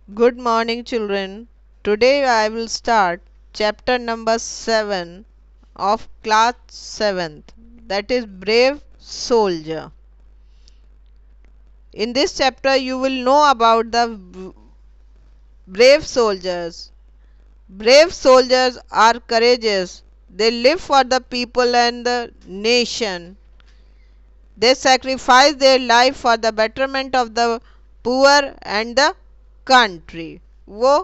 Good morning, children. Today I will start chapter number 7 of class 7th, that is Brave Soldier. In this chapter, you will know about the brave soldiers. Brave soldiers are courageous. They live for the people and the nation. They sacrifice their life for the betterment of the poor and the country. वो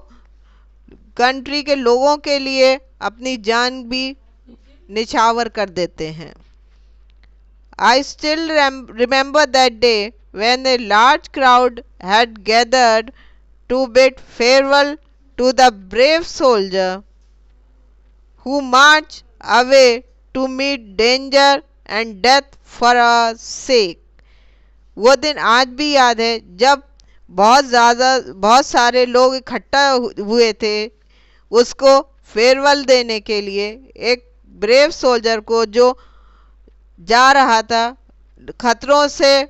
country के लोगों के लिए अपनी जान भी निछावर कर देते हैं. I still remember that day when a large crowd had gathered to bid farewell to the brave soldier who marched away to meet danger and death for our sake. वो दिन आज भी याद है जब बहुत सारे लोग इकट्ठा हुए थे उसको फेयरवेल देने के लिए, एक ब्रेव सोल्जर को जो जा रहा था खतरों से,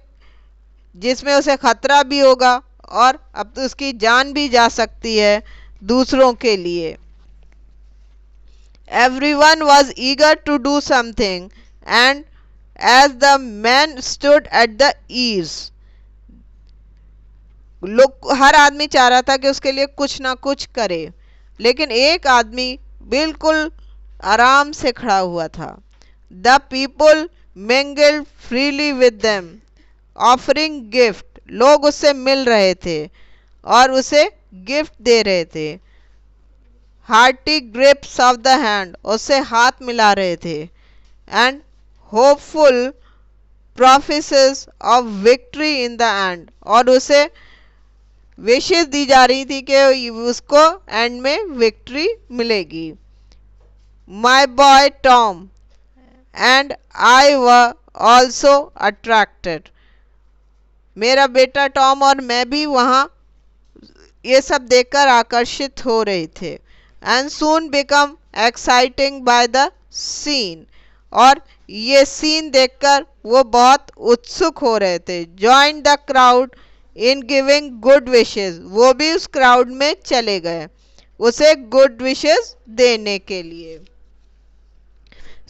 जिसमें उसे खतरा भी होगा और अब तो उसकी जान भी जा सकती है दूसरों के लिए. Everyone was eager to do something, and as the man stood at the ears, हर आदमी चाह रहा था कि उसके लिए कुछ ना कुछ करे, लेकिन एक आदमी बिल्कुल आराम से खड़ा हुआ था. The people mingled freely with them, offering gift. लोग उससे मिल रहे थे और उसे गिफ्ट दे रहे थे. Hearty grips of the hand, उससे हाथ मिला रहे थे. And hopeful prophecies of victory in the end, और उसे विशेष दी जा रही थी कि उसको एंड में विक्ट्री मिलेगी. My boy Tom and I were also attracted, मेरा बेटा टॉम और मैं भी वहाँ ये सब देखकर आकर्षित हो रहे थे. And soon become exciting by the scene, और ये सीन देखकर वो बहुत उत्सुक हो रहे थे. Join the crowd in giving good wishes, वो भी उस क्राउड में चले गए उसे गुड विशेस देने के लिए.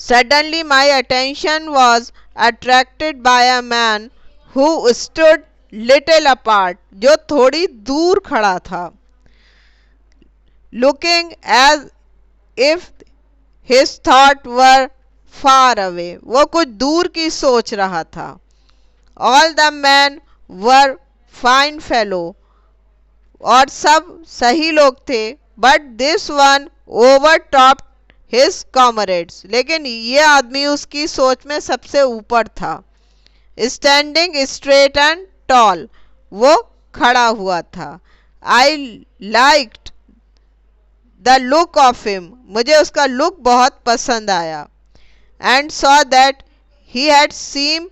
Suddenly my attention was attracted by a man who stood little apart, जो थोड़ी दूर खड़ा था. Looking as if his thought were far away, वो कुछ दूर की सोच रहा था. All the man were fine fellow, और सब सही लोग थे. But this one over top his comrades, लेकिन ये आदमी उसकी सोच में सबसे ऊपर था. स्टैंडिंग स्ट्रेट एंड टॉल, वो खड़ा हुआ था. I liked the look of him, मुझे उसका लुक बहुत पसंद आया. And saw that he had seem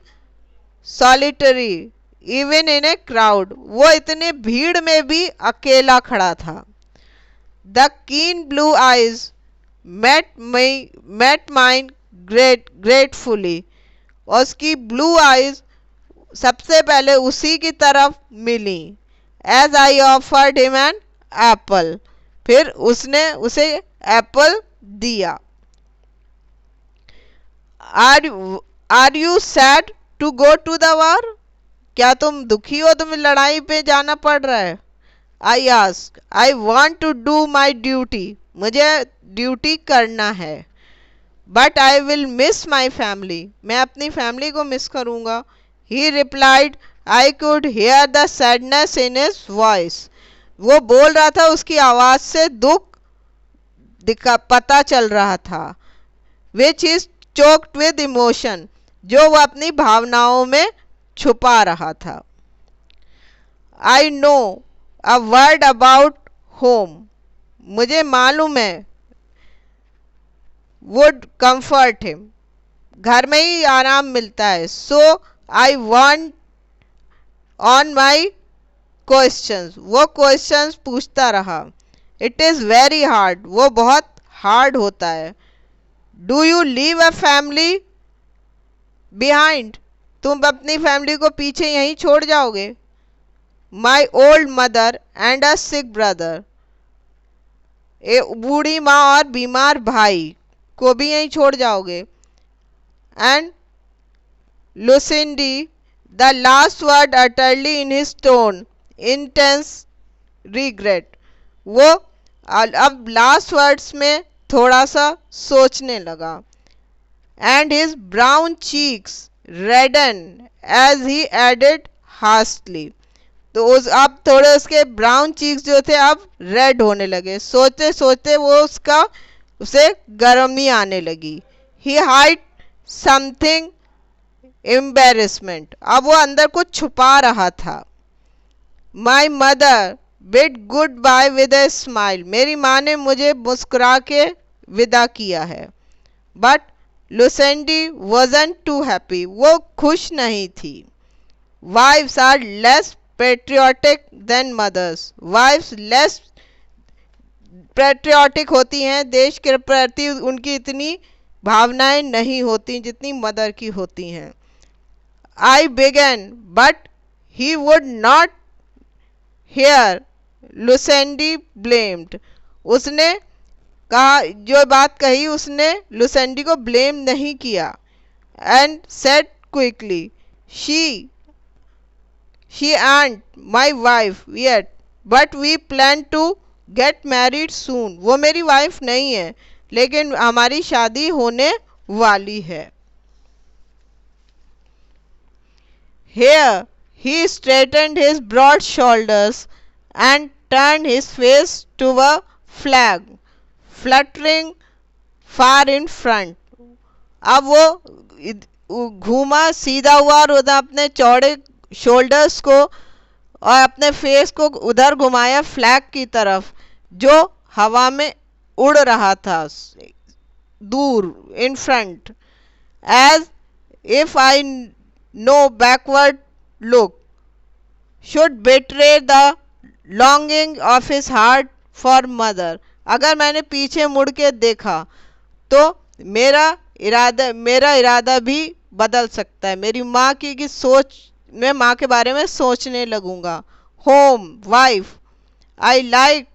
solitary even in a crowd, वो इतने भीड़ में भी अकेला खड़ा था. The keen blue eyes met mine gratefully, उसकी ब्लू आईज सबसे पहले उसी की तरफ मिली. As I offered him an apple, फिर उसने उसे एप्पल दिया. Are you sad to go to the war, क्या तुम दुखी हो, तुम्हें लड़ाई पे जाना पड़ रहा है. I ask I want to do my duty, मुझे ड्यूटी करना है. But I will miss my family, मैं अपनी फैमिली को मिस करूँगा. He replied, I could hear the sadness in his voice, वो बोल रहा था उसकी आवाज़ से दुख पता चल रहा था. Which is choked with emotion, जो वो अपनी भावनाओं में छुपा रहा था. I know a word about home, मुझे मालूम है वुड कंफर्ट हिम, घर में ही आराम मिलता है. So I want on my questions, वो क्वेश्चंस पूछता रहा. इट इज़ वेरी हार्ड, वो बहुत हार्ड होता है. Do you leave a family behind, तुम अपनी फैमिली को पीछे यहीं छोड़ जाओगे. My old mother and a sick brother, बूढ़ी माँ और बीमार भाई को भी यहीं छोड़ जाओगे। And Lucinda, the last word utterly in his tone intense regret, वो अब लास्ट वर्ड्स में थोड़ा सा सोचने लगा। And his brown cheeks reddened as he added hastily, तो उस अब थोड़े उसके ब्राउन चीक्स जो थे अब रेड होने लगे। सोचते सोचते वो उसे गर्मी आने लगी। ही हाइड समथिंग एम्बेरसमेंट, अब वो अंदर कुछ छुपा रहा था। My mother bid goodbye with a smile, मेरी माँ ने मुझे मुस्कुरा के विदा किया है। But Lucindy wasn't too happy, वो खुश नहीं थी। Wives are less patriotic than mothers, wives less patriotic होती हैं, देश के प्रति उनकी इतनी भावनाएं नहीं होती जितनी मदर की होती हैं। I began but he would not hear, Lucinda blamed, उसने कहा, जो बात कही उसने लुसेंडी को ब्लेम नहीं किया। And said quickly, she and my wife yet, but we plan to get married soon, वो मेरी वाइफ नहीं है लेकिन हमारी शादी होने वाली है। Here he straightened his broad shoulders and turned his face to a flag fluttering far in front, अब वो घूमा सीधा हुआ और उधर अपने चौड़े शोल्डर्स को और अपने फेस को उधर घुमाया फ्लैग की तरफ जो हवा में उड़ रहा था दूर, in front. As if I no backward look should betray the longing of his heart for mother, अगर मैंने पीछे मुड़ के देखा तो मेरा इरादा भी बदल सकता है, मेरी माँ की सोच, मैं माँ के बारे में सोचने लगूंगा। Home, wife, I like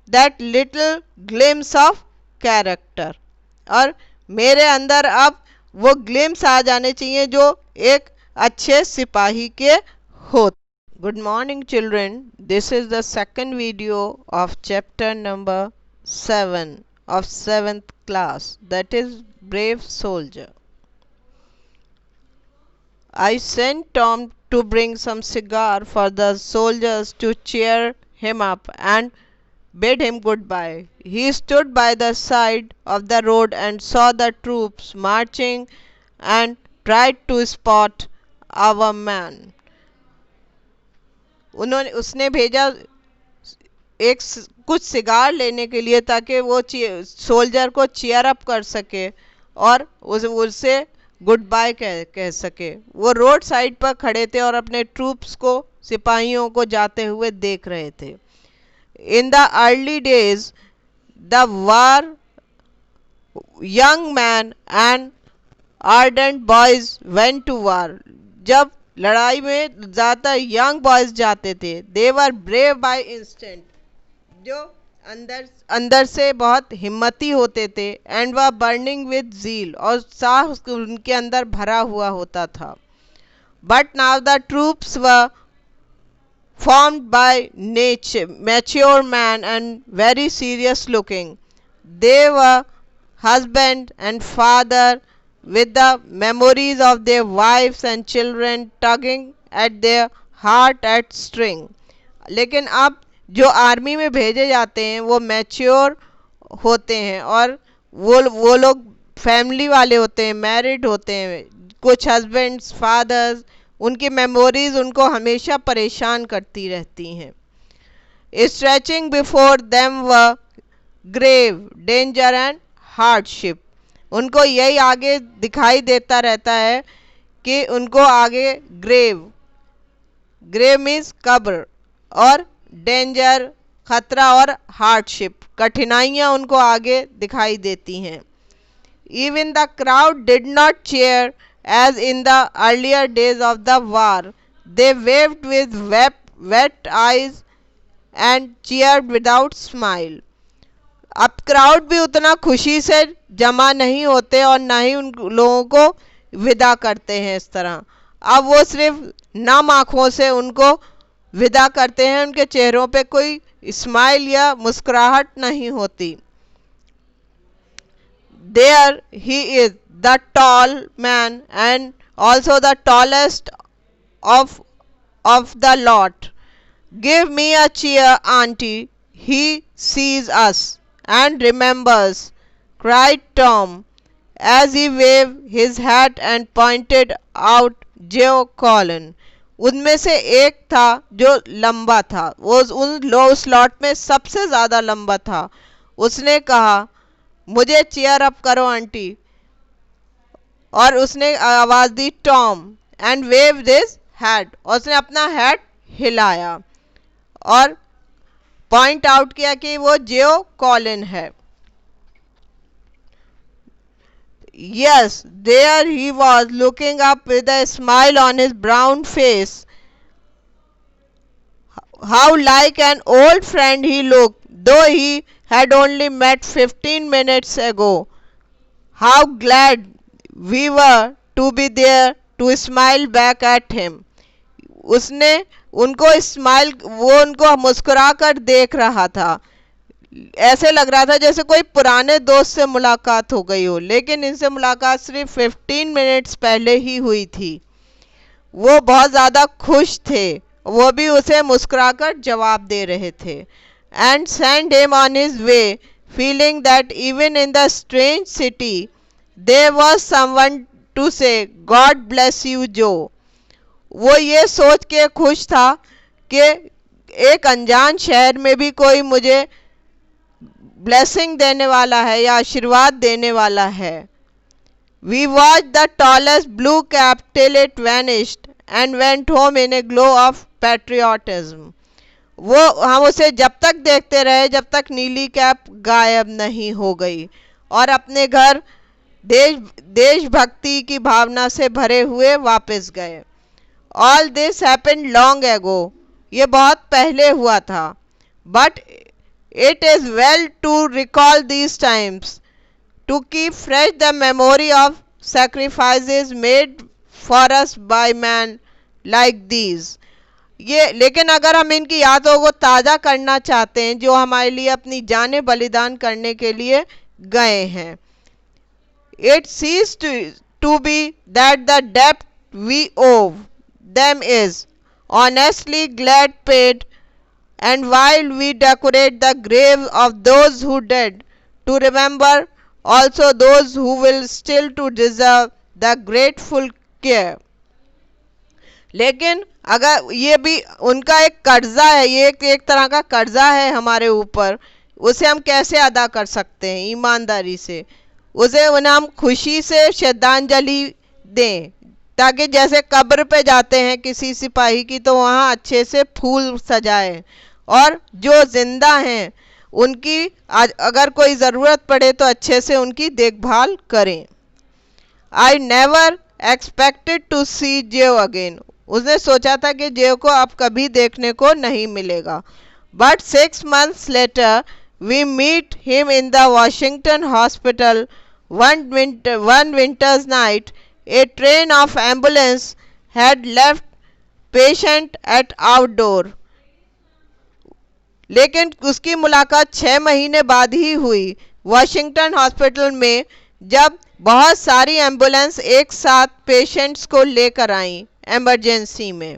that little glimpse of character, और मेरे अंदर अब वो ग्लिम्स आ जाने चाहिए जो एक अच्छे सिपाही के हो। Good morning children, this is the second video of chapter number 7 of 7th class, that is Brave Soldier. I sent Tom to bring some cigar for the soldiers to cheer him up and bid him goodbye. He stood by the side of the road and saw the troops marching and tried to spot our man. उसने भेजा कुछ cigar लेने के लिए ताकि वो soldier को cheer up कर सके और उससे गुड बाय कह सके। वो रोड साइड पर खड़े थे और अपने ट्रूप्स को, सिपाहियों को जाते हुए देख रहे थे। In the early days, the war, young men and ardent boys went to war. जब लड़ाई में ज़्यादा यंग बॉयज जाते थे। They were brave by instinct, जो अंदर से बहुत हिम्मती होते थे। एंड वह बर्निंग विद zeal, और साहस उनके अंदर भरा हुआ होता था। But now the troops were formed by mature man and very serious looking. They were husband and father with the memories of their wives and children tugging at their heart at string. लेकिन अब जो army में भेजे जाते हैं वो mature होते हैं और वो लोग फैमिली वाले होते हैं, मैरिड होते हैं। कुछ हस्बैंड्स, फादर्स, उनकी मेमोरीज उनको हमेशा परेशान करती रहती हैं। स्ट्रेचिंग बिफोर देम व ग्रेव, डेंजर एंड हार्डशिप, उनको यही आगे दिखाई देता रहता है कि उनको आगे ग्रेव मीन्स कब्र, और डेंजर खतरा, और हार्डशिप कठिनाइयाँ उनको आगे दिखाई देती हैं। Even the crowd did not cheer as in the earlier days of the war. They waved with wet eyes and cheered without smile. अब क्राउड भी उतना खुशी से जमा नहीं होते और ना ही उन लोगों को विदा करते हैं इस तरह। अब वो सिर्फ नम आँखों से उनको विदा करते हैं, उनके चेहरों पे कोई स्माइल या मुस्कुराहट नहीं होती। There he is, the tall man and also the tallest of the lot. Give me a cheer, auntie. He sees us and remembers, cried Tom as he waved his hat and pointed out Joe Colin. उनमें से एक था जो लंबा था, वो उस lot में सबसे ज़्यादा लंबा था। उसने कहा, मुझे चीयर अप करो आंटी। और उसने आवाज़ दी Tom and wave this hat, और उसने अपना हैट हिलाया और पॉइंट आउट किया कि वो जियो कॉलिन है। Yes, there he was looking up with a smile on his brown face. How like an old friend he looked, though he had only met 15 minutes ago. How glad we were to be there to smile back at him. उसने उनको smile, वो उनको मुस्कुरा कर देख रहा था। ऐसे लग रहा था जैसे कोई पुराने दोस्त से मुलाकात हो गई हो, लेकिन इनसे मुलाकात सिर्फ 15 मिनट्स पहले ही हुई थी। वो बहुत ज़्यादा खुश थे, वो भी उसे मुस्कुराकर जवाब दे रहे थे। And send him on his way feeling that even in the strange city there was someone to say God bless you Joe. वो ये सोच के खुश था कि एक अनजान शहर में भी कोई मुझे ब्लेसिंग देने वाला है या आशीर्वाद देने वाला है। We watch the tallest blue cap till it vanished and went home in a glow of patriotism. वो हम उसे जब तक देखते रहे जब तक नीली कैप गायब नहीं हो गई, और अपने घर देशभक्ति की भावना से भरे हुए वापस गए। All this happened long ago, ये बहुत पहले हुआ था। But it is well to recall these times, to keep fresh the memory of sacrifices made for us by men like these. ये लेकिन अगर हम इनकी यादों को ताज़ा करना चाहते हैं जो हमारे लिए अपनी जानें बलिदान करने के लिए गए हैं। It ceased to be that the debt we owe them is honestly glad paid. And while we decorate the graves of those who died, to remember also those who will still to deserve the grateful care. लेकिन अगर ये भी उनका एक कर्जा है, ये एक तरह का कर्जा है हमारे ऊपर, उसे हम कैसे अदा कर सकते हैं ईमानदारी से, उसे उन्हें हम खुशी से श्रद्धांजलि दें, ताकि जैसे कब्र पे जाते हैं किसी सिपाही की तो वहाँ अच्छे से फूल सजाएं, और जो जिंदा हैं उनकी अगर कोई ज़रूरत पड़े तो अच्छे से उनकी देखभाल करें। आई नेवर एक्सपेक्टेड टू सी जेव अगेन, उसने सोचा था कि जेव को अब कभी देखने को नहीं मिलेगा। But 6 months later we meet him in the Washington hospital one winter's night. A train of ambulance had left patient at outdoor. लेकिन उसकी मुलाकात 6 महीने बाद ही हुई वॉशिंगटन हॉस्पिटल में, जब बहुत सारी एम्बुलेंस एक साथ पेशेंट्स को लेकर आई एमरजेंसी में।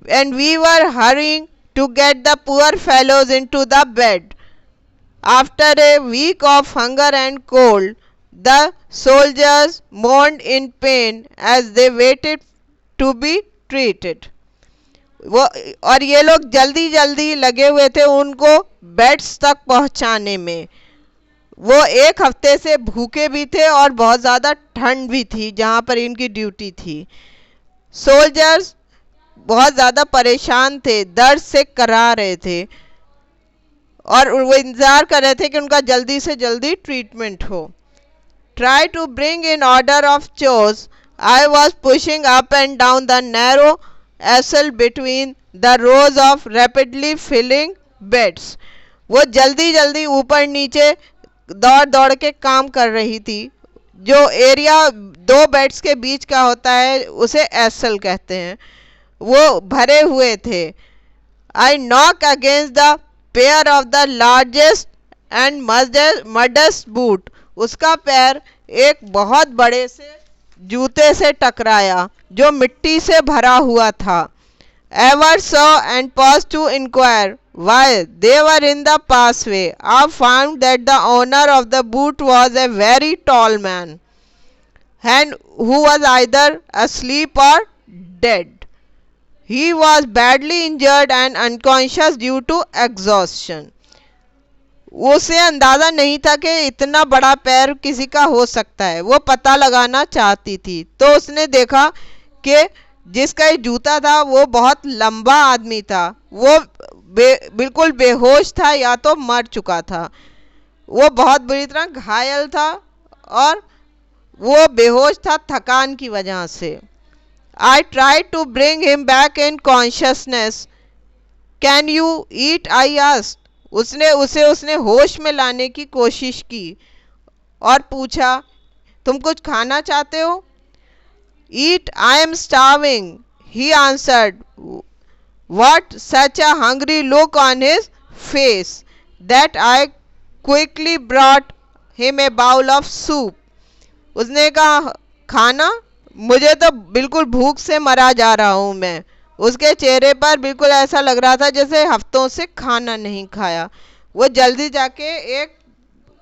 And we were hurrying to get the poor fellows into the bed. After a week of hunger and cold the soldiers mourned in pain as they waited to be treated. वो और ये लोग जल्दी जल्दी लगे हुए थे उनको बेड्स तक पहुंचाने में। वो 1 हफ्ते से भूखे भी थे और बहुत ज़्यादा ठंड भी थी जहाँ पर इनकी ड्यूटी थी। सोल्जर्स बहुत ज़्यादा परेशान थे, दर्द से करा रहे थे और वो इंतज़ार कर रहे थे कि उनका जल्दी से जल्दी ट्रीटमेंट हो। Try to bring in order of chores, I was pushing up and down the narrow aisle between the rows of rapidly filling beds. वो जल्दी जल्दी ऊपर नीचे दौड़ दौड़ के काम कर रही थी। जो एरिया दो बेड्स के बीच का होता है उसे एसल कहते हैं। वो भरे हुए थे। I knock against the pair of the largest and muddiest boot. उसका पैर एक बहुत बड़े से जूते से टकराया जो मिट्टी से भरा हुआ था। Ever saw and paused to inquire why they were in the passway. I found that the owner of the boot was a very tall man and who was either asleep or dead. He was badly injured and unconscious due to exhaustion. उसे अंदाज़ा नहीं था कि इतना बड़ा पैर किसी का हो सकता है। वो पता लगाना चाहती थी तो उसने देखा कि जिसका ये जूता था वो बहुत लंबा आदमी था। वो बिल्कुल बेहोश था या तो मर चुका था। वो बहुत बुरी तरह घायल था और वो बेहोश था थकान की वजह से। I try to bring him back in consciousness. Can you eat I asked. उसने होश में लाने की कोशिश की और पूछा तुम कुछ खाना चाहते हो। Eat I am starving he answered what such a hungry look on his face that I quickly brought him a bowl of soup. उसने कहा खाना, मुझे तो बिल्कुल भूख से मरा जा रहा हूँ मैं। उसके चेहरे पर बिल्कुल ऐसा लग रहा था जैसे हफ्तों से खाना नहीं खाया। वो जल्दी जाके एक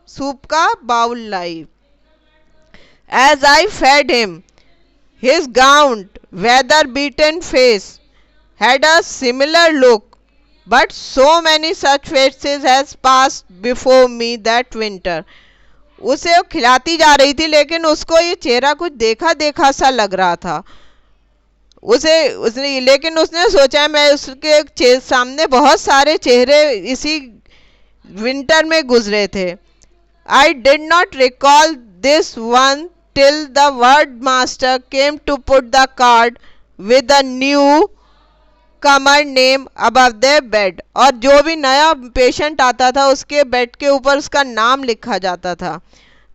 सूप का बाउल लाई। As I fed him his gaunt weather beaten face had a similar look but so many such faces has passed before me that winter. उसे खिलाती जा रही थी लेकिन उसको ये चेहरा कुछ देखा देखा सा लग रहा था। लेकिन उसने सोचा मैं उसके सामने बहुत सारे चेहरे इसी विंटर में गुजरे थे। I did not recall this one till the ward master came to put the card with the newcomer name above the bed. और जो भी नया पेशेंट आता था उसके बेड के ऊपर उसका नाम लिखा जाता था।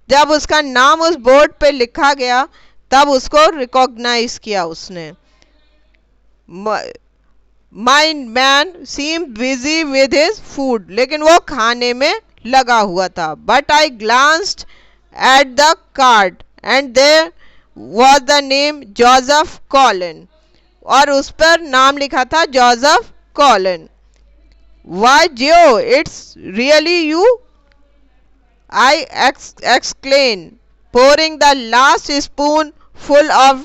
जब उसका नाम उस बोर्ड पे लिखा गया तब उसको रिकॉग्नाइज किया उसने। My man seem busy with his food. लेकिन वो खाने में लगा हुआ था। But I glanced at the card and there was the name Joseph Collin. और उस पर नाम लिखा था Joseph Collin. Why Joe it's really you I exclaimed, pouring the last spoonful of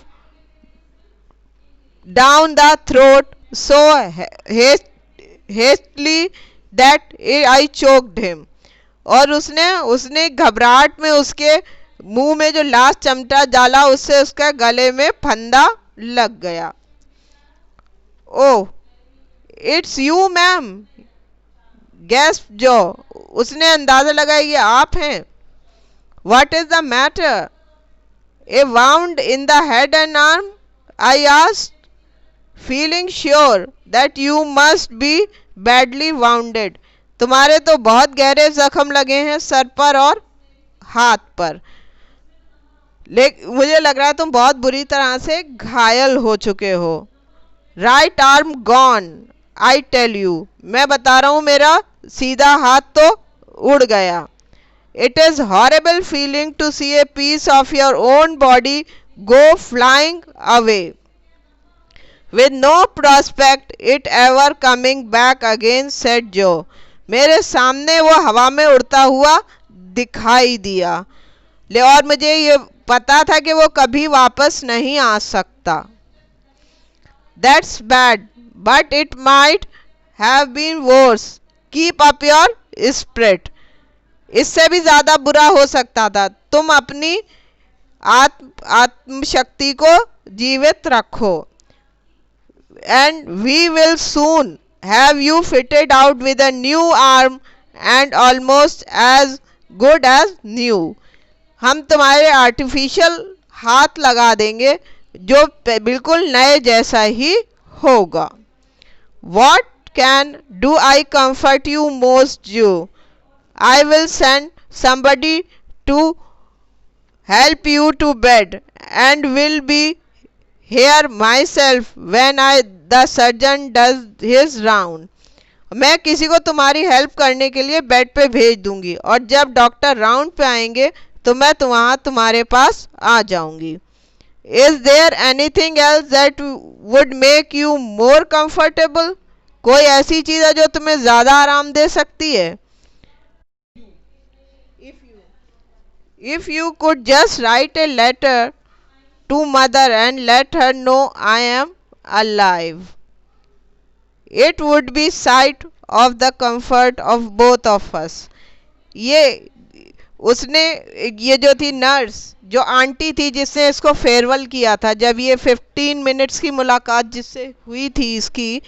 down the throat so hastily that I choked him. और उसने घबराहट में उसके मुंह में जो लास्ट चमटा डाला उससे उसके गले में फंदा लग गया। Oh it's you ma'am gasp जो। उसने अंदाजा लगाया ये आप हैं। What is the matter A wound in the head and arm I asked feeling sure that you must be badly bounded. तुम्हारे तो बहुत गहरे जख्म लगे हैं सर पर और हाथ पर। मुझे लग रहा है तुम बहुत बुरी तरह से घायल हो चुके हो। Right arm gone I tell you. मैं बता रहा हूँ मेरा सीधा हाथ तो उड़ गया। It is horrible feeling to see a piece of your own body go flying away with no prospect it ever coming back again said Joe. मेरे सामने वो हवा में उड़ता हुआ दिखाई दिया और मुझे ये पता था कि वो कभी वापस नहीं आ सकता। That's bad but it might have been worse. Keep up your spirit. इससे भी ज्यादा बुरा हो सकता था। तुम अपनी आत्मशक्ति को जीवित रखो। And we will soon have you fitted out with a new arm and almost as good as new. हम तुम्हारे आर्टिफिशियल हाथ लगा देंगे जो बिल्कुल नए जैसा ही होगा। What can do I comfort you most, you? I will send somebody to help you to bed and will be here myself when the surgeon does his round. मैं किसी को तुम्हारी हेल्प करने के लिए बेड पे भेज दूंगी और जब डॉक्टर राउंड पे आएंगे तो मैं वहां तुम्हारे पास आ जाऊंगी। Is there anything else that would make you more comfortable? कोई ऐसी चीज है जो तुम्हें ज्यादा आराम दे सकती है? If you could just write a letter to mother and let her know I am alive, it would be sight of the comfort of both of us. ये उसने, ये जो थी नर्स, जो आंटी थी जिसने इसको फेयरवेल किया था, जब ये 15 मिनट्स की मुलाकात जिससे हुई थी इसकी,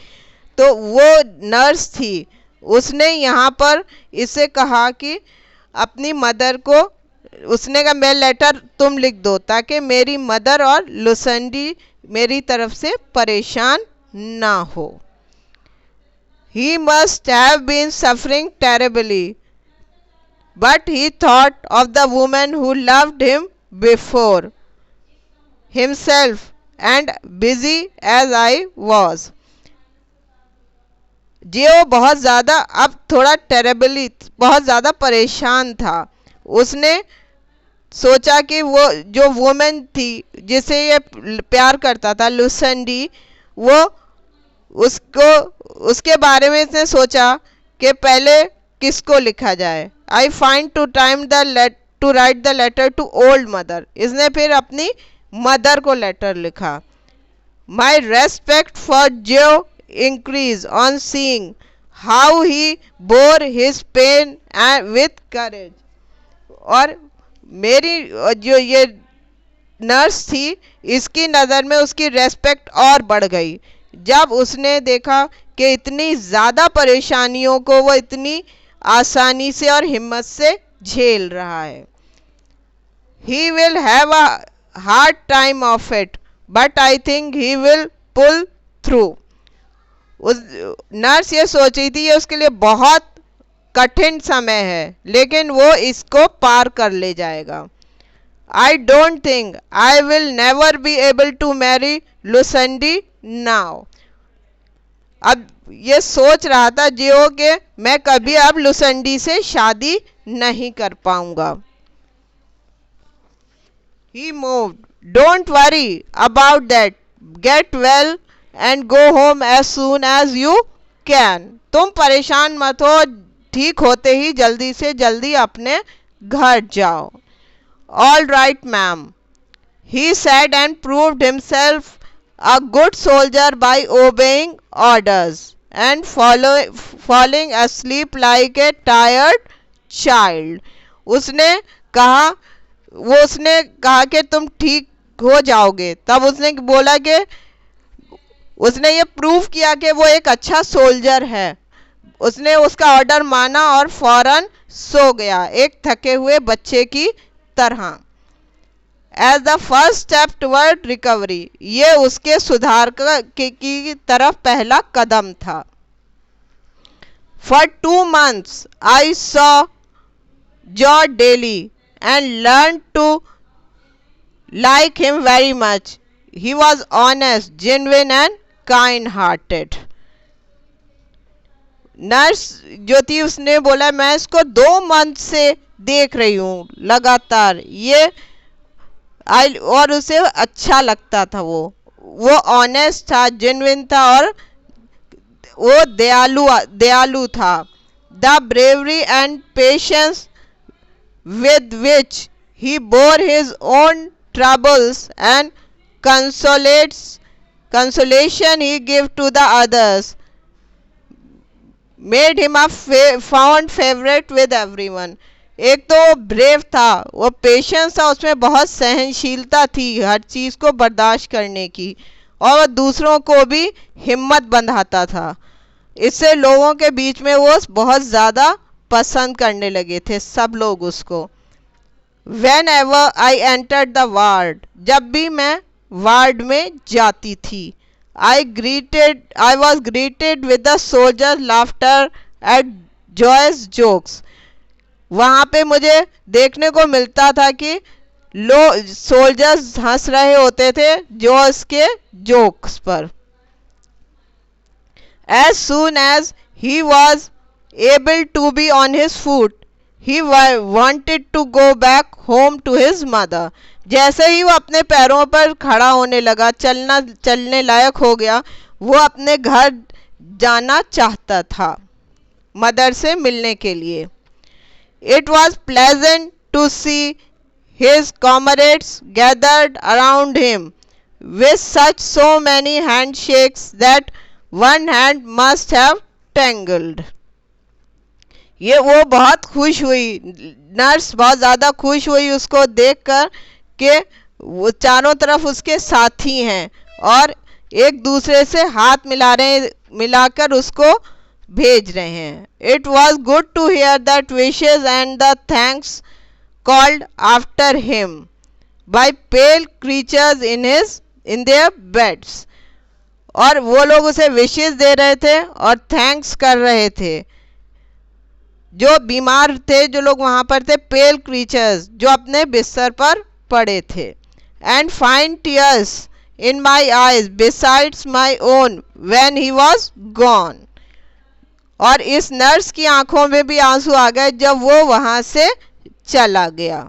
तो वो नर्स थी। उसने यहाँ पर इसे कहा कि अपनी मदर को, उसने कहा मैं लेटर तुम लिख दो ताकि मेरी मदर और लुसेंडी मेरी तरफ से परेशान ना हो। He must have been suffering terribly, but he thought of the woman who loved him before himself, and busy as I was, जियो बहुत ज़्यादा अब थोड़ा टेरेबली, बहुत ज़्यादा परेशान था। उसने सोचा कि वो जो वुमेन थी जिसे ये प्यार करता था, लुसेंडी, वो उसको, उसके बारे में इसने सोचा कि पहले किसको लिखा जाए। I find to time to write the letter to old mother. इसने फिर अपनी मदर को लेटर लिखा। My respect for Joe increase on seeing how he bore his pain and with courage। और मेरी जो ये नर्स थी, इसकी नज़र में उसकी रेस्पेक्ट और बढ़ गई जब उसने देखा कि इतनी ज़्यादा परेशानियों को वो इतनी आसानी से और हिम्मत से झेल रहा है। He will have a hard time of it, but I think he will pull through। उस नर्स ये सोच रही थी ये उसके लिए बहुत कठिन समय है, लेकिन वो इसको पार कर ले जाएगा। I don't think I will never be able to marry Lucinda now. अब ये सोच रहा था जियो कि मैं कभी अब लुसेंडी से शादी नहीं कर पाऊंगा। He moved. Don't worry about that. Get well and go home as soon as you can। तुम परेशान मत हो, ठीक होते ही जल्दी से जल्दी अपने घर जाओ। All right, ma'am, he said and proved himself a good soldier by obeying orders and falling asleep like a tired child। उसने कहा कि तुम ठीक हो जाओगे। तब उसने बोला कि उसने ये प्रूव किया कि वो एक अच्छा सोल्जर है। उसने उसका ऑर्डर माना और फौरन सो गया, एक थके हुए बच्चे की तरह। As the first step toward recovery, ये उसके सुधार की तरफ पहला कदम था। For 2 months I saw George daily and learned to like him very much. He was honest, genuine and kind-hearted। Nurse जो थी उसने बोला मैं इसको 2 month से देख रही हूँ लगातार, ये और उसे अच्छा लगता था। वो ऑनेस्ट था, जेन्युइन था और वो दयालु था। The bravery and patience with which he bore his own troubles and consolation he gave to the others made him a fond favorite with everyone। एक तो वो ब्रेव था, वो पेशेंस था, उसमें बहुत सहनशीलता थी हर चीज को बर्दाश्त करने की, और वो दूसरों को भी हिम्मत बंधाता था। इससे लोगों के बीच में वो बहुत ज़्यादा पसंद करने लगे थे सब लोग उसको। Whenever I entered the ward, जब भी मैं वार्ड में जाती थी, I was greeted with the soldiers' laughter at joyous jokes. वहां पे मुझे देखने को मिलता था कि सोल्जर्स हंस रहे होते थे जॉस के जोक्स पर. As soon as he was able to be on his foot, he wanted to go back home to his mother. जैसे ही वो अपने पैरों पर खड़ा होने लगा, चलने लायक हो गया, वो अपने घर जाना चाहता था मदर से मिलने के लिए. It was pleasant to see his comrades gathered around him with so many handshakes that one hand must have tangled. ये वो बहुत खुश हुई, नर्स बहुत ज़्यादा खुश हुई उसको देखकर कि वो चारों तरफ उसके साथी हैं और एक दूसरे से हाथ मिलाकर उसको भेज रहे हैं. It was good to hear that wishes and the thanks called after him by pale creatures in their beds. और वो लोग उसे विशेष दे रहे थे और थैंक्स कर रहे थे. जो बीमार थे, जो लोग वहां पर थे, पेल क्रीचर्स, जो अपने बिस्तर पर पड़े थे. And find tears in my eyes besides my own when he was gone. और इस नर्स की आंखों में भी आंसू आ गए जब वो वहां से चला गया.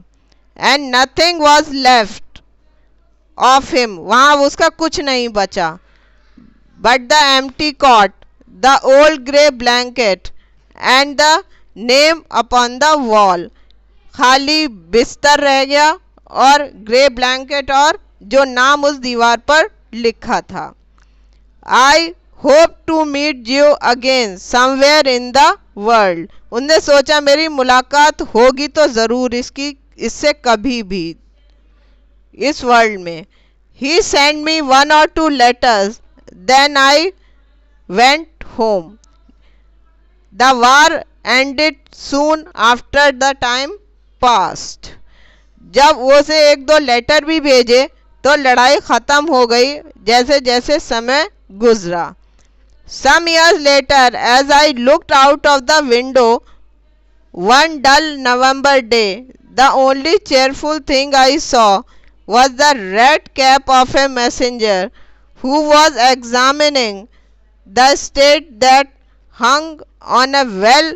And nothing was left of him, वहां उसका कुछ नहीं बचा. But the empty cot, the old grey blanket and the name upon the wall. खाली बिस्तर रह गया और ग्रे ब्लैंकेट और जो नाम उस दीवार पर लिखा था. I hope to meet you again somewhere in the world. उनने सोचा मेरी मुलाकात होगी तो ज़रूर इससे कभी भी इस वर्ल्ड में. ही send me 1 or 2 letters, then I went home. The war ended soon after the time passed. जब वो से 1-2 लेटर भी भेजे तो लड़ाई ख़त्म हो गई जैसे जैसे समय गुजरा. Some years later, as I looked out of the window one dull November day, the only cheerful thing I saw was the red cap of a messenger who was examining the state that hung on a well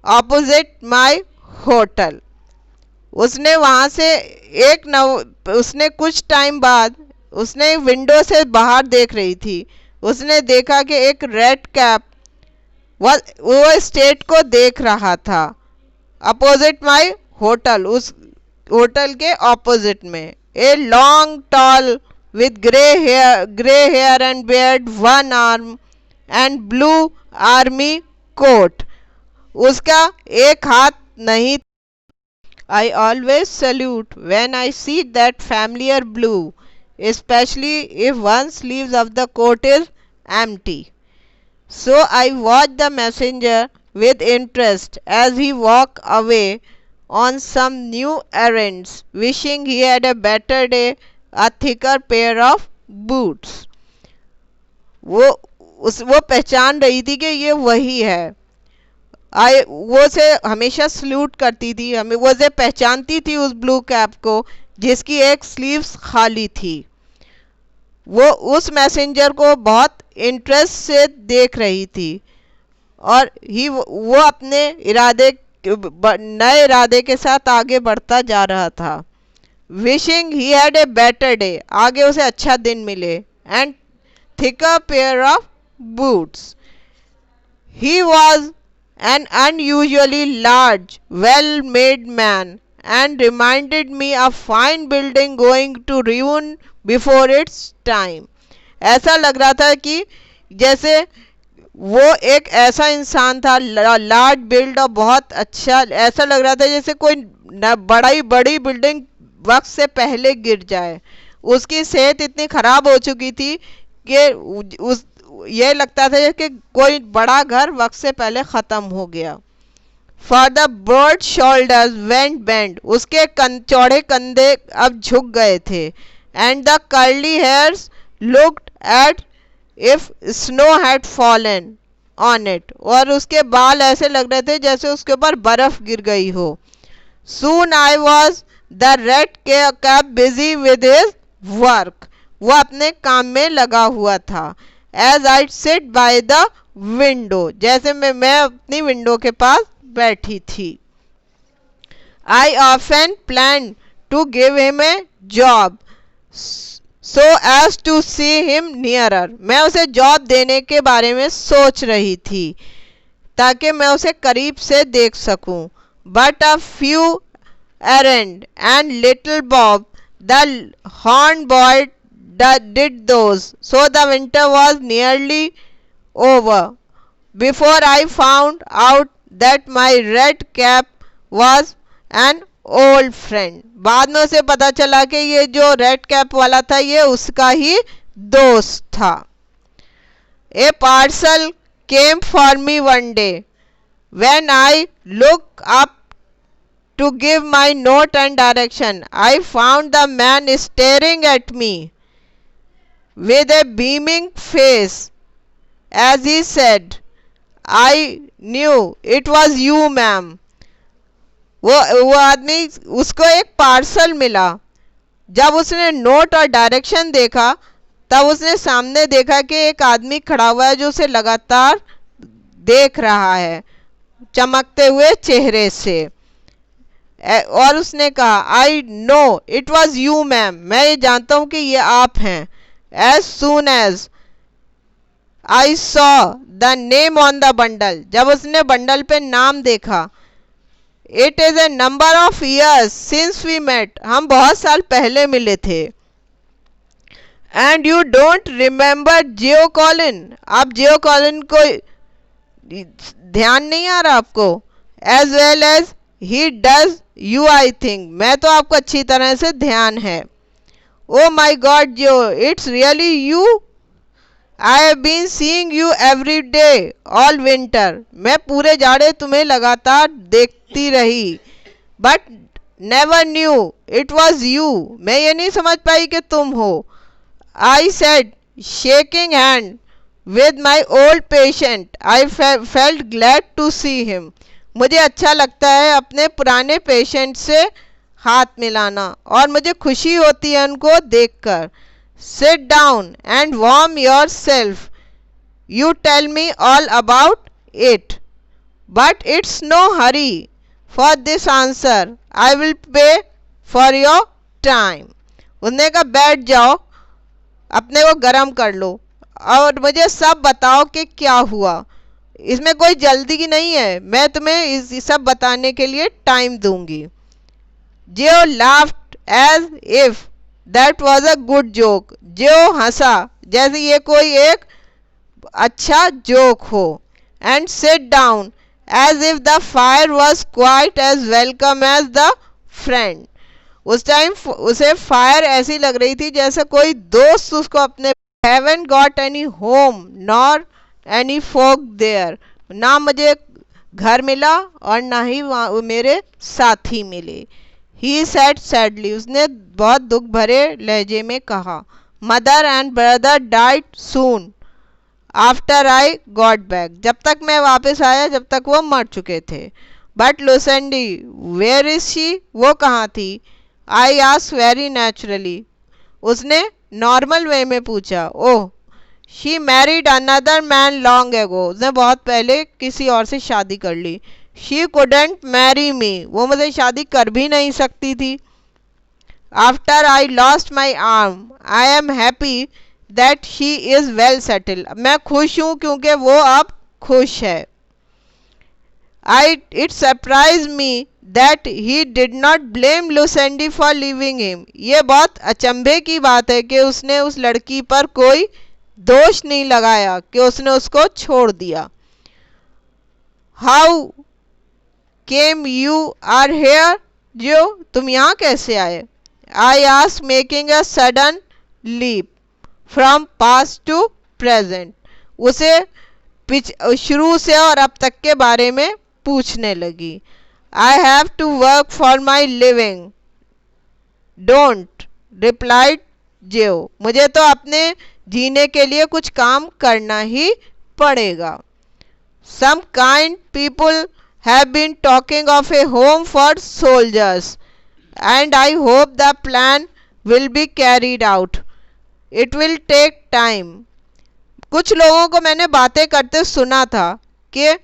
opposite my hotel. उसने वहाँ से उसने कुछ time बाद उसने window से बाहर देख रही थी. उसने देखा कि एक रेड कैप वो स्टेट को देख रहा था अपोजिट माय होटल, उस होटल के ऑपोजिट में. A long tall with gray hair and beard, one arm and blue army coat. उसका एक हाथ नहीं. I always salute when I see that familiar blue, especially if one sleeve of the coat is empty. So I watched the messenger with interest as he walked away on some new errands, wishing he had a better day, a thicker pair of boots. वो पहचान रही थी कि ये वही है. वो से हमेशा सल्यूट करती थी, वो से पहचानती थी उस ब्लू कैप को जिसकी एक स्लीव्स खाली थी. वो उस मैसेंजर को बहुत इंटरेस्ट से देख रही थी और वो अपने नए इरादे के साथ आगे बढ़ता जा रहा था. Wishing he had a better day, आगे उसे अच्छा दिन मिले. And thicker pair of boots. He was an unusually large, well-made man and reminded me of fine building going to ruin before its time. ऐसा लग रहा था कि जैसे वो एक ऐसा इंसान था लार्ज बिल्ड और बहुत अच्छा. ऐसा लग रहा था जैसे कोई बड़ी बिल्डिंग वक्त से पहले गिर जाए. उसकी सेहत इतनी खराब हो चुकी थी कि ये लगता था कि कोई बड़ा घर वक्त से पहले ख़त्म हो गया. For the broad shoulders went bend, उसके चौड़े कंधे अब झुक गए थे. And the curly hairs looked at if snow had fallen on it, और उसके बाल ऐसे लग रहे थे जैसे उसके ऊपर बर्फ गिर गई हो। Soon I was the red cap busy with his work, वो अपने काम में लगा हुआ था। As I sit by the window, जैसे मैं अपनी विंडो के पास बैठी थी। I often plan to give him a job so as to see him nearer, मैं उसे जॉब देने के बारे में सोच रही थी ताकि मैं उसे करीब से देख सकूं। But a few errand and little Bob the horn boy did those, so the winter was nearly over before I found out that my red cap was an old friend, बाद में उसे पता चला कि ये जो रेड कैप वाला था ये उसका ही दोस्त था। A parcel came for me one day when I look up to give my note and direction, I found the man staring at me with a beaming face as he said, I knew it was you ma'am। वो आदमी, उसको एक parcel मिला। जब उसने note और direction देखा तब उसने सामने देखा कि एक आदमी खड़ा हुआ है जो उसे लगातार देख रहा है चमकते हुए चेहरे से, और उसने कहा I know it was you ma'am, मैं ये जानता हूं कि ये आप हैं। As soon as I saw the name on the bundle, जब उसने बंडल पे नाम देखा, It is a number of years since we met, हम बहुत साल पहले मिले थे। And you don't remember Jio Colin, आप जियो कॉलिन को ध्यान नहीं आ रहा आपको? As well as he does you I think, मैं तो आपको अच्छी तरह से ध्यान है। Oh my God, Joe, it's really you? I have been seeing you every day, all winter. मैं पूरे जाड़े तुम्हें लगातार देखती रही, but never knew it was you. मैं ये नहीं समझ पाई कि तुम हो। I said, shaking hand with my old patient. I felt glad to see him. मुझे अच्छा लगता है अपने पुराने पेशेंट से हाथ मिलाना और मुझे खुशी होती है उनको देखकर। Sit down and warm yourself, you tell me all about it, but it's no hurry for this answer, I will pay for your time. उसने कहा बैठ जाओ, अपने को गर्म कर लो और मुझे सब बताओ कि क्या हुआ। इसमें कोई जल्दी नहीं है, मैं तुम्हें इस सब बताने के लिए टाइम दूंगी। Joe laughed as if that was a good joke. Joe हंसा जैसे ये कोई एक अच्छा जोक हो। And sat down as if the fire was quite as welcome as the friend. उस टाइम उसे फायर ऐसी लग रही थी जैसे कोई दोस्त उसको अपने। Haven't got any home nor any folk there, ना मुझे घर मिला और ना ही मेरे साथी मिले। He said sadly, उसने बहुत दुख भरे लहजे में कहा। Mother and brother died soon after I got back, जब तक मैं वापस आया जब तक वो मर चुके थे। But Lucindy, where is she? वो कहाँ थी? I asked very naturally, उसने नॉर्मल वे में पूछा। ओह, she married another man long ago, उसने बहुत पहले किसी और से शादी कर ली। She couldn't marry me, वो मुझे शादी कर भी नहीं सकती थी। After I lost my arm, I am happy that she is well settled, मैं खुश हूँ क्योंकि वो अब खुश है। It surprised me that he did not blame Lucindy for leaving him, ये बहुत अचंभे की बात है कि उसने उस लड़की पर कोई दोष नहीं लगाया कि उसने उसको छोड़ दिया। How came you are here, जो तुम यहाँ कैसे आए? I asked, making a sudden leap from past to present, उसे शुरू से और अब तक के बारे में पूछने लगी। I have to work for my living, don't, replied Joe, मुझे तो अपने जीने के लिए कुछ काम करना ही पड़ेगा। Some kind people have been talking of a home for soldiers and I hope the plan will be carried out. It will take time. कुछ लोगों को मैंने बातें करते सुना था कि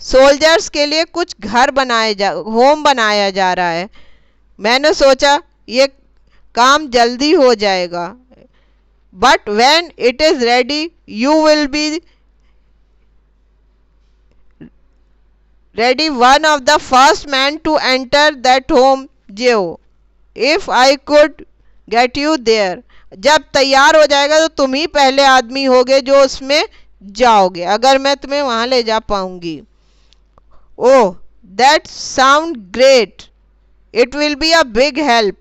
सोल्जर्स के लिए कुछ घर होम बनाया जा रहा है। मैंने सोचा ये काम जल्दी हो जाएगा। But when it is ready you will be ready one of the first man to enter that home जेओ if I could get you there. जब तैयार हो जाएगा तो तुम ही पहले आदमी होगे जो उसमें जाओगे, अगर मैं तुम्हें वहां ले जा पाऊंगी। Oh that sound great, it will be a big help,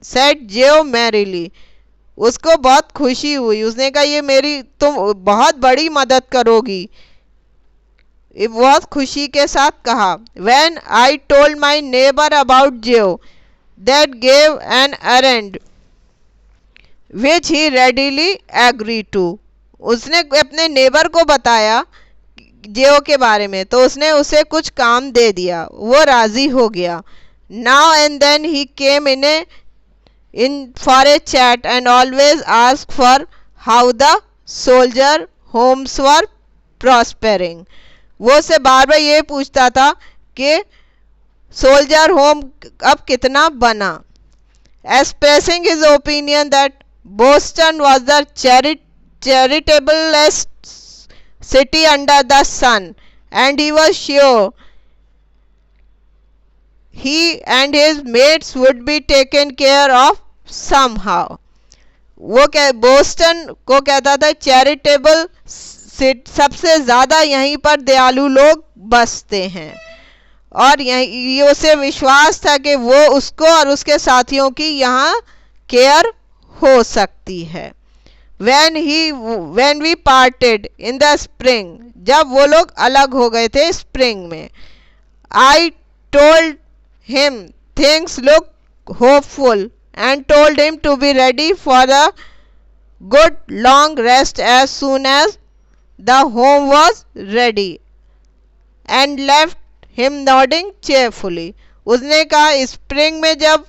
said JO merrily. उसको बहुत खुशी हुई, उसने कहा ये मेरी तुम बहुत बड़ी मदद करोगी। बहुत खुशी के साथ कहा। When I told my neighbor about Joe that gave an errand which he readily agreed to। उसने अपने नेबर को बताया जेओ के बारे में तो उसने उसे कुछ काम दे दिया, वो राजी हो गया। Now and then he came in for a chat and always asked for how the soldier homes were prospering। वो से बार बार ये पूछता था कि सोल्जर होम अब कितना बना। expressing his opinion that Boston was the charitablest city under the sun and he was sure he and his mates would be taken care of somehow। वो बोस्टन को कहता था चैरिटेबल सबसे ज्यादा यहीं पर दयालु लोग बसते हैं और यही उसे विश्वास था कि वो उसको और उसके साथियों की यहाँ केयर हो सकती है। when we parted in the spring, जब वो लोग अलग हो गए थे स्प्रिंग में, I told him things look hopeful and told him to be ready for a good long rest as soon as the home was ready and left him nodding cheerfully। उसने कहा स्प्रिंग में जब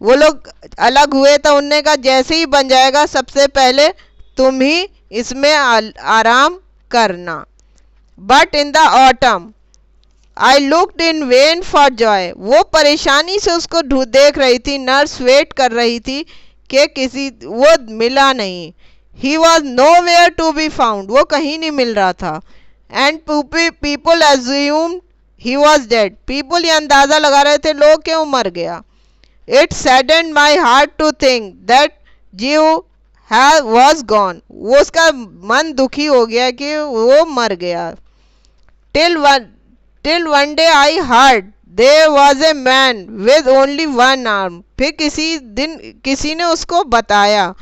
वो लोग अलग हुए तो उनने कहा जैसे ही बन जाएगा सबसे पहले तुम ही इसमें आराम करना। But in the autumn I looked in when for Joy. वो परेशानी से उसको देख रही थी, नर्स वेट कर रही थी कि वो मिला नहीं। He was nowhere to be found, वो कहीं नहीं मिल रहा था। And people assumed he was dead, people ये अंदाजा लगा रहे थे लोग कि वो मर गया। It saddened my heart to think that जीव वॉज गॉन, वो उसका मन दुखी हो गया कि वो मर गया। Till one day I heard there was a man with only one arm. फिर किसी दिन किसी ने उसको बताया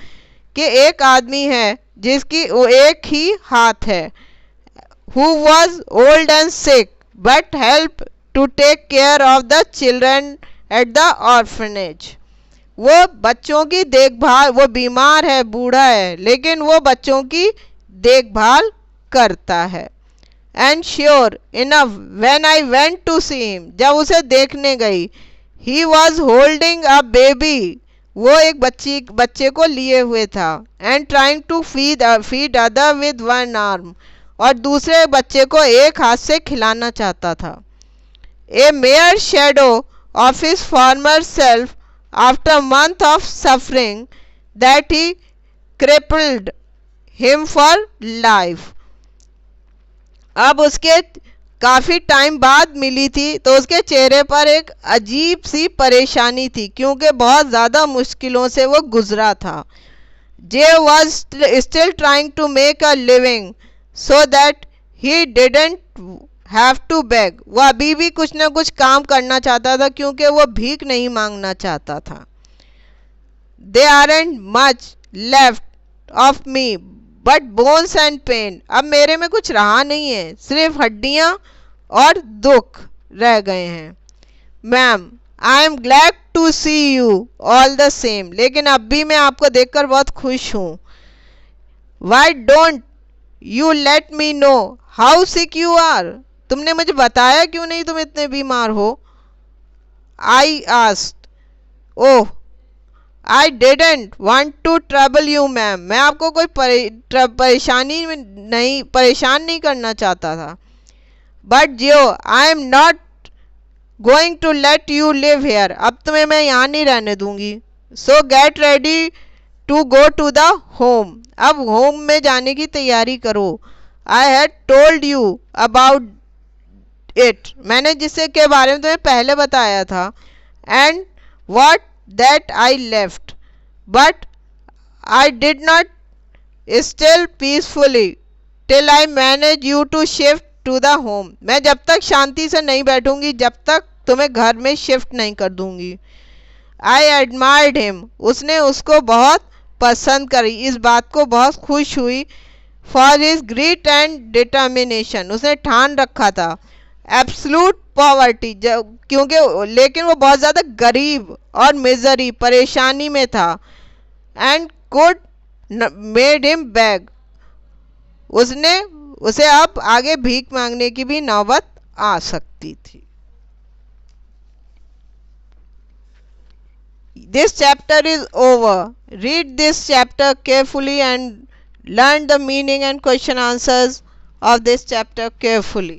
कि एक आदमी है जिसकी एक ही हाथ है। Who was old and sick but help to take care of the children at the orphanage. वो बच्चों की देखभाल, वो बीमार है, बूढ़ा है, लेकिन वो बच्चों की देखभाल करता है। And sure enough when I went to see him, जब उसे देखने गई, he was holding a baby, वो एक बच्चे को लिए हुए था। And trying to feed other with one arm, और दूसरे बच्चे को एक हाथ से खिलाना चाहता था। A mere shadow of his former self after month of suffering that he crippled him for life. अब उसके काफी टाइम बाद मिली थी तो उसके चेहरे पर एक अजीब सी परेशानी थी क्योंकि बहुत ज्यादा मुश्किलों से वो गुजरा था। जे was still trying to make a living so that he didn't have to beg. वो अभी भी कुछ ना कुछ काम करना चाहता था क्योंकि वो भीख नहीं मांगना चाहता था। They aren't much left of me but bones and pain. अब मेरे में कुछ रहा नहीं है, सिर्फ हड्डियां और दुख रह गए हैं। Ma'am I am glad to see you all the same, लेकिन अब भी मैं आपको देखकर बहुत खुश हूँ। Why don't you let me know how sick you are, तुमने मुझे बताया क्यों नहीं तुम इतने बीमार हो। I asked, oh I didn't want to trouble you ma'am, मैं आपको कोई परेशानी में नहीं परेशान नहीं करना चाहता था। बट जियो I am not going to let you live here, अब तुम्हें मैं यहाँ नहीं रहने दूंगी। So get ready to go to the home, अब होम में जाने की तैयारी करो। I had told you about it, मैंने जिससे के बारे में तुम्हें पहले बताया था। And what that I left but I did not still peacefully till I manage you to shift to the home, मैं जब तक शांति से नहीं बैठूंगी जब तक तुम्हें घर में शिफ्ट नहीं कर दूंगी। आई एडमायर्ड हिम, उसने उसको बहुत पसंद करी, इस बात को बहुत खुश हुई। For his greet and determination, उसने ठान रखा था। एब्सलूट पॉवर्टी, क्योंकि लेकिन वो बहुत ज़्यादा गरीब और मिजरी परेशानी में था। And could made him bag, उसने उसे अब आगे भीख मांगने की भी नौबत आ सकती थी। This chapter is over. Read this chapter carefully and learn the meaning and question answers of this chapter carefully.